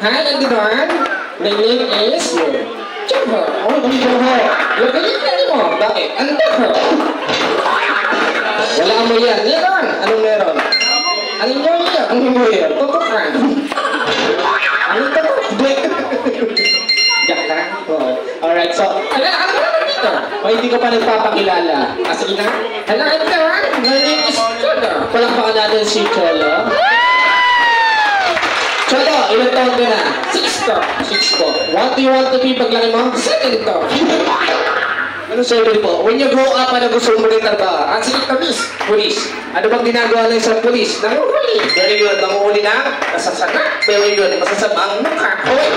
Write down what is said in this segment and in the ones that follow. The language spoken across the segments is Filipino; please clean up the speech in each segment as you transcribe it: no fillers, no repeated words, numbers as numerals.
Hi, everyone. My name is Choco. Oh, ang Choco. Yung kailangan mo. Bakit? Ang Choco. Wala mo yan. Meron. Anong meron? Ang New Year. Ang New Year. Tutok ka. Anong tutok? Diyak lang. Alright, so, ano naman dito? O, hindi ko pa nagpapakilala. Sige na. Hello, everyone. My name is Cholo. Palakpakan natin si Cholo. Cholo, ilang taon ka na? 6 to. 6 po. What do you want to be paglaki mo? 7 to. Ano 7 po? When you grow up, ano gusto mo rin trabaho? Sige, police. Police. Ano bang ginagawa ng isang police? Nanguhuli. Very good. Nanguhuli na? Nasasana. Very good. Masasama ang mukha. Hoy!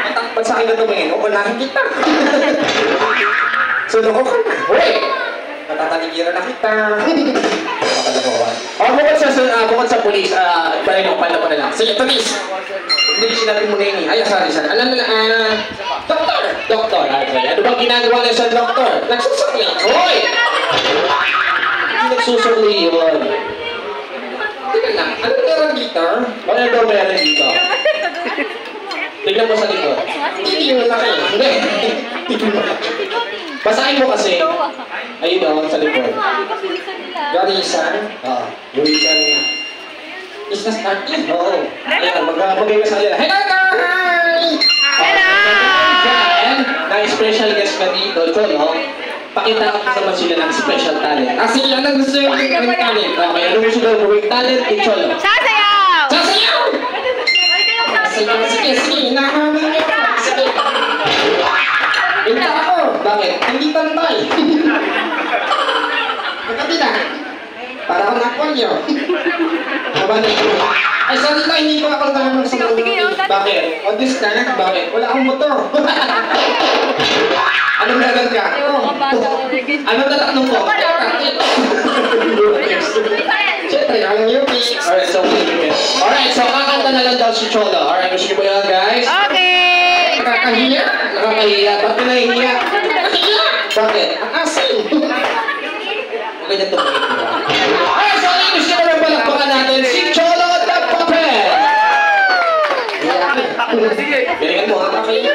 Matakpan sa akin na tumingin. Unahin kita. Sulong ko na. Hoy! Natataligiran na kita. Bukod sa polis, pala mo na lang. Sige, polis! Hindi sinabi mo na yun. Ay, sorry. Doktor! Doktor. Okay. Ano bang ginagawa na sa doktor? Nagsusukli. Hoy! Hindi nagsusukli yun. Tingnan lang. Ano meron dito? Ano daw meron dito? Tignan mo sa likod. Hindi mo na kayo. Hindi. Basahin mo kasi. Ayun o, sa likod. Garisan. Garisan nga. Is na start yun? Oo. Ayan, mag-magay ka sa kanila. Hello guys! Hello! Na special guest ka dito, Cholo. Pakita ko sa sila ng special talent. Sige, anong gusto yung gawing talent? Okay, anong gusto yung gawing talent ni Cholo? Sasayaw! Sasayaw! Sige, nakamili ka. Sige. Pinta ako. Bakit? Hindi tantay. Magkapita. Para akong nakwalyo. Ay, sorry na, hindi ko ako naman sa mga. Bakit? On this ka na? Bakit? Wala akong motor. Anong meron ka? Anong tataknong ko? Siyempre, ang yuki. Alright, so kakanta na lang daw si Cholo. Alright, gusto niyo ba yan, guys? Okay! Nakakahiya? Nakakahiya? Ba't ka nahihiya? Nakakahiya? Bakit? Ang asin! Huwag ganyan tumingin. Alright, so gusto niyo ba palakpakan natin si Cholo the Puppet? Galingan mo, nakakahiya.